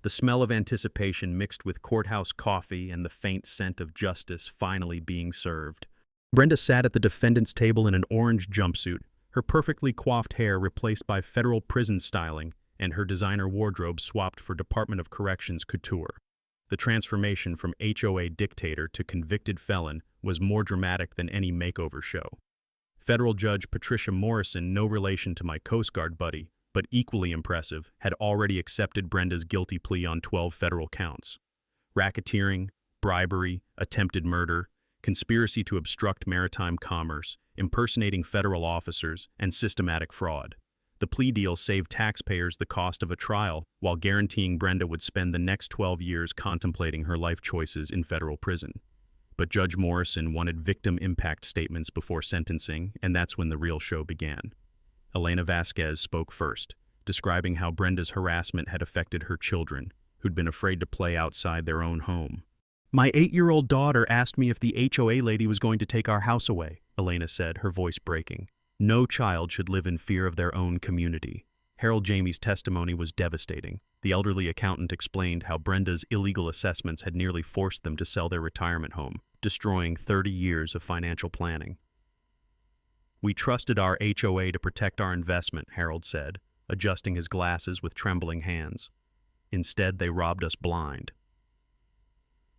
Speaker 1: The smell of anticipation mixed with courthouse coffee and the faint scent of justice finally being served. Brenda sat at the defendant's table in an orange jumpsuit, her perfectly coiffed hair replaced by federal prison styling, and her designer wardrobe swapped for Department of Corrections couture. The transformation from HOA dictator to convicted felon was more dramatic than any makeover show. Federal Judge Patricia Morrison, no relation to my Coast Guard buddy, but equally impressive, had already accepted Brenda's guilty plea on 12 federal counts: racketeering, bribery, attempted murder, conspiracy to obstruct maritime commerce, impersonating federal officers, and systematic fraud. The plea deal saved taxpayers the cost of a trial while guaranteeing Brenda would spend the next 12 years contemplating her life choices in federal prison. But Judge Morrison wanted victim impact statements before sentencing, and that's when the real show began. Elena Vasquez spoke first, describing how Brenda's harassment had affected her children, who'd been afraid to play outside their own home. "My 8-year-old daughter asked me if the HOA lady was going to take our house away," Elena said, her voice breaking. No child should live in fear of their own community. Harold Jamie's testimony was devastating. The elderly accountant explained how Brenda's illegal assessments had nearly forced them to sell their retirement home, destroying 30 years of financial planning. "We trusted our HOA to protect our investment," Harold said, adjusting his glasses with trembling hands. "Instead, they robbed us blind."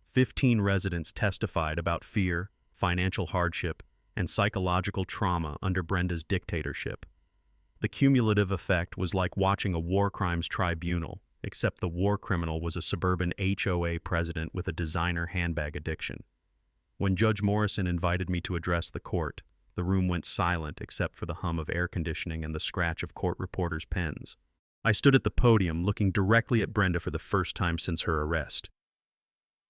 Speaker 1: 15 residents testified about fear, financial hardship, and psychological trauma under Brenda's dictatorship. The cumulative effect was like watching a war crimes tribunal, except the war criminal was a suburban HOA president with a designer handbag addiction. When Judge Morrison invited me to address the court, the room went silent except for the hum of air conditioning and the scratch of court reporters' pens. I stood at the podium looking directly at Brenda for the first time since her arrest.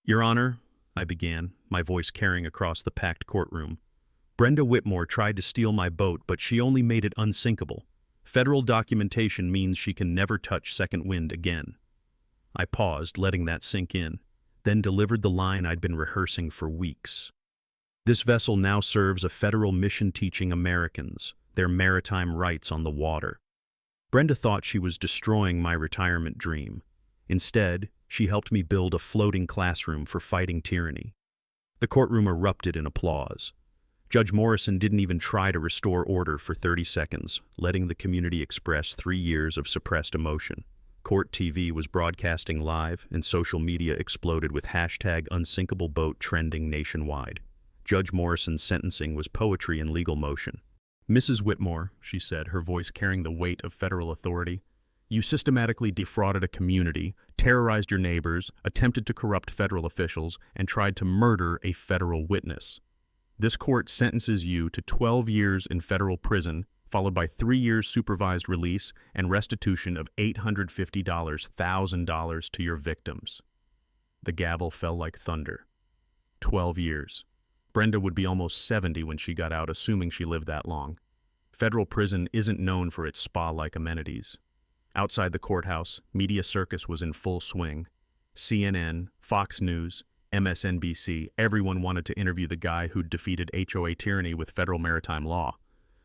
Speaker 1: "Your Honor," I began, my voice carrying across the packed courtroom, "Brenda Whitmore tried to steal my boat, but she only made it unsinkable. Federal documentation means she can never touch Second Wind again." I paused, letting that sink in, then delivered the line I'd been rehearsing for weeks. "This vessel now serves a federal mission teaching Americans their maritime rights on the water." Brenda thought she was destroying my retirement dream. Instead, she helped me build a floating classroom for fighting tyranny. The courtroom erupted in applause. Judge Morrison didn't even try to restore order for 30 seconds, letting the community express 3 years of suppressed emotion. Court TV was broadcasting live, and social media exploded with #UnsinkableBoat trending nationwide. Judge Morrison's sentencing was poetry in legal motion. "Mrs. Whitmore," she said, her voice carrying the weight of federal authority, "you systematically defrauded a community, terrorized your neighbors, attempted to corrupt federal officials, and tried to murder a federal witness. This court sentences you to 12 years in federal prison, followed by 3 years supervised release and restitution of $850,000 to your victims." The gavel fell like thunder. 12 years. Brenda would be almost 70 when she got out, assuming she lived that long. Federal prison isn't known for its spa-like amenities. Outside the courthouse, media circus was in full swing. CNN, Fox News, MSNBC, everyone wanted to interview the guy who'd defeated HOA tyranny with federal maritime law.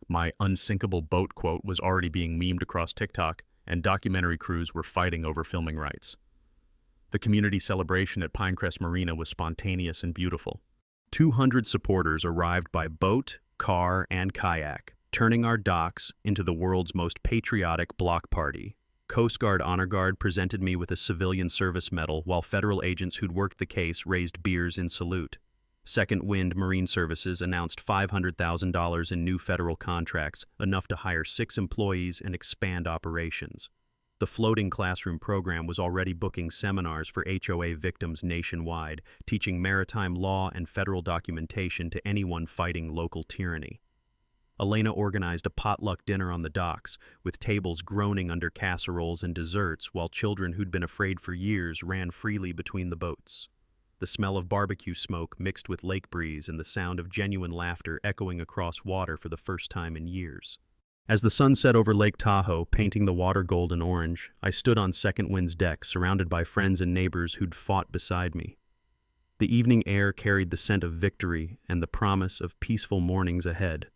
Speaker 1: My unsinkable boat quote was already being memed across TikTok, and documentary crews were fighting over filming rights. The community celebration at Pinecrest Marina was spontaneous and beautiful. 200 supporters arrived by boat, car, and kayak, turning our docks into the world's most patriotic block party. Coast Guard Honor Guard presented me with a civilian service medal, while federal agents who'd worked the case raised beers in salute. Second Wind Marine Services announced $500,000 in new federal contracts, enough to hire 6 employees and expand operations. The floating classroom program was already booking seminars for HOA victims nationwide, teaching maritime law and federal documentation to anyone fighting local tyranny. Elena organized a potluck dinner on the docks, with tables groaning under casseroles and desserts, while children who'd been afraid for years ran freely between the boats. The smell of barbecue smoke mixed with lake breeze and the sound of genuine laughter echoing across water for the first time in years. As the sun set over Lake Tahoe, painting the water golden orange, I stood on Second Wind's deck, surrounded by friends and neighbors who'd fought beside me. The evening air carried the scent of victory and the promise of peaceful mornings ahead.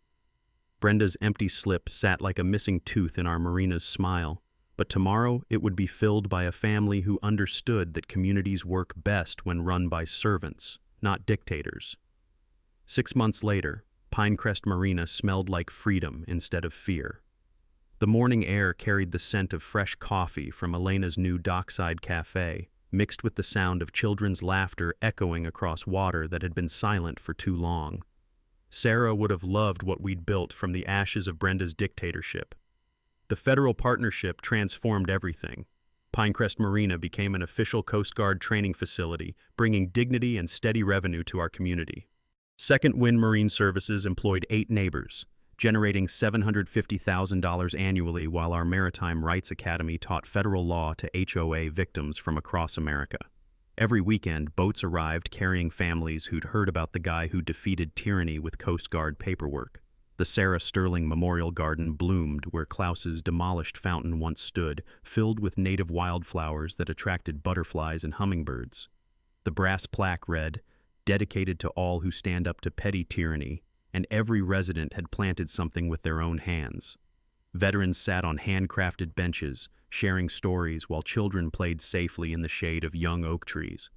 Speaker 1: Brenda's empty slip sat like a missing tooth in our marina's smile, but tomorrow it would be filled by a family who understood that communities work best when run by servants, not dictators. 6 months later, Pinecrest Marina smelled like freedom instead of fear. The morning air carried the scent of fresh coffee from Elena's new dockside cafe, mixed with the sound of children's laughter echoing across water that had been silent for too long. Sarah would have loved what we'd built from the ashes of Brenda's dictatorship. The federal partnership transformed everything. Pinecrest Marina became an official Coast Guard training facility, bringing dignity and steady revenue to our community. Second Wind Marine Services employed 8 neighbors, generating $750,000 annually, while our Maritime Rights Academy taught federal law to HOA victims from across America. Every weekend, boats arrived carrying families who'd heard about the guy who defeated tyranny with Coast Guard paperwork. The Sarah Sterling Memorial Garden bloomed where Klaus's demolished fountain once stood, filled with native wildflowers that attracted butterflies and hummingbirds. The brass plaque read, "Dedicated to all who stand up to petty tyranny," and every resident had planted something with their own hands. Veterans sat on handcrafted benches, sharing stories while children played safely in the shade of young oak trees.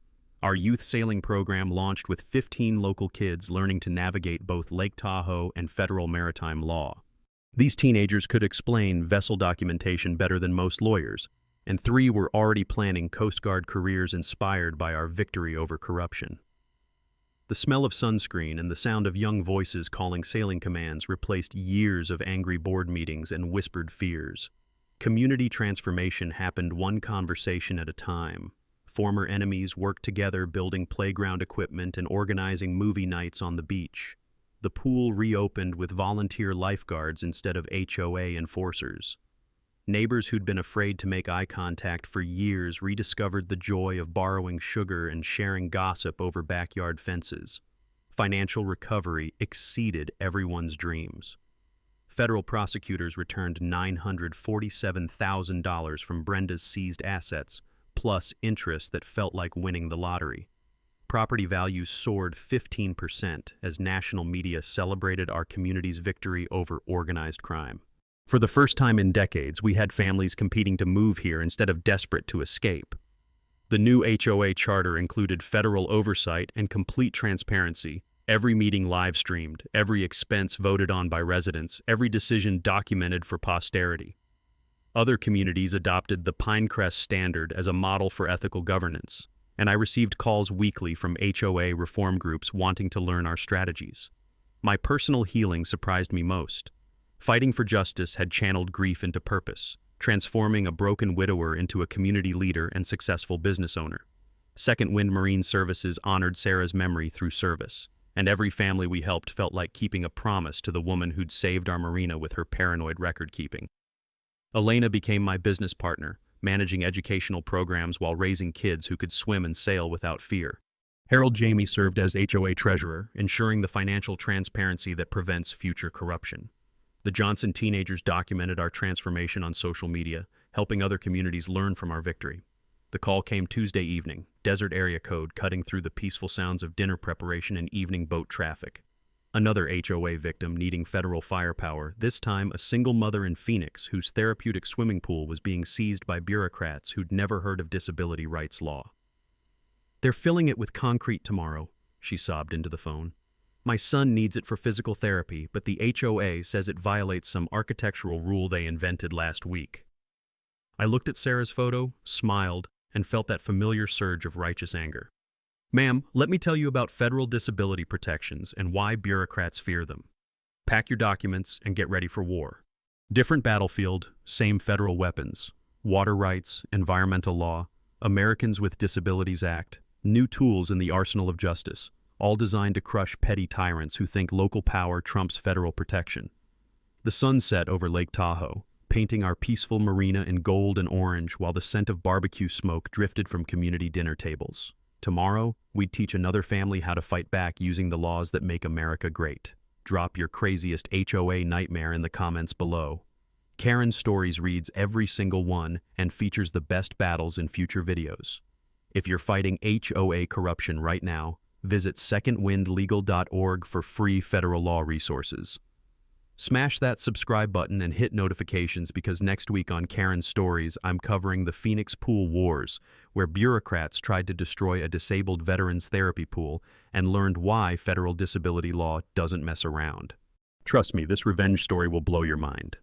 Speaker 1: Our youth sailing program launched with 15 local kids learning to navigate both Lake Tahoe and federal maritime law. These teenagers could explain vessel documentation better than most lawyers, and 3 were already planning Coast Guard careers inspired by our victory over corruption. The smell of sunscreen and the sound of young voices calling sailing commands replaced years of angry board meetings and whispered fears. Community transformation happened one conversation at a time. Former enemies worked together building playground equipment and organizing movie nights on the beach. The pool reopened with volunteer lifeguards instead of HOA enforcers. Neighbors who'd been afraid to make eye contact for years rediscovered the joy of borrowing sugar and sharing gossip over backyard fences. Financial recovery exceeded everyone's dreams. Federal prosecutors returned $947,000 from Brenda's seized assets, plus interest that felt like winning the lottery. Property values soared 15% as national media celebrated our community's victory over organized crime. For the first time in decades, we had families competing to move here instead of desperate to escape. The new HOA charter included federal oversight and complete transparency, every meeting live-streamed, every expense voted on by residents, every decision documented for posterity. Other communities adopted the Pinecrest standard as a model for ethical governance, and I received calls weekly from HOA reform groups wanting to learn our strategies. My personal healing surprised me most. Fighting for justice had channeled grief into purpose, transforming a broken widower into a community leader and successful business owner. Second Wind Marine Services honored Sarah's memory through service, and every family we helped felt like keeping a promise to the woman who'd saved our marina with her paranoid record-keeping. Elena became my business partner, managing educational programs while raising kids who could swim and sail without fear. Harold Jamie served as HOA treasurer, ensuring the financial transparency that prevents future corruption. The Johnson teenagers documented our transformation on social media, helping other communities learn from our victory. The call came Tuesday evening, desert area code cutting through the peaceful sounds of dinner preparation and evening boat traffic. Another HOA victim needing federal firepower, this time a single mother in Phoenix whose therapeutic swimming pool was being seized by bureaucrats who'd never heard of disability rights law. "They're filling it with concrete tomorrow," she sobbed into the phone. "My son needs it for physical therapy, but the HOA says it violates some architectural rule they invented last week." I looked at Sarah's photo, smiled, and felt that familiar surge of righteous anger. "Ma'am, let me tell you about federal disability protections and why bureaucrats fear them. Pack your documents and get ready for war. Different battlefield, same federal weapons. Water rights, environmental law, Americans with Disabilities Act, new tools in the arsenal of justice, all designed to crush petty tyrants who think local power trumps federal protection." The sun set over Lake Tahoe, painting our peaceful marina in gold and orange while the scent of barbecue smoke drifted from community dinner tables. Tomorrow, we'd teach another family how to fight back using the laws that make America great. Drop your craziest HOA nightmare in the comments below. Karen's Stories reads every single one and features the best battles in future videos. If you're fighting HOA corruption right now, visit secondwindlegal.org for free federal law resources. Smash that subscribe button and hit notifications because next week on Karen's Stories, I'm covering the Phoenix Pool Wars, where bureaucrats tried to destroy a disabled veterans therapy pool and learned why federal disability law doesn't mess around. Trust me, this revenge story will blow your mind.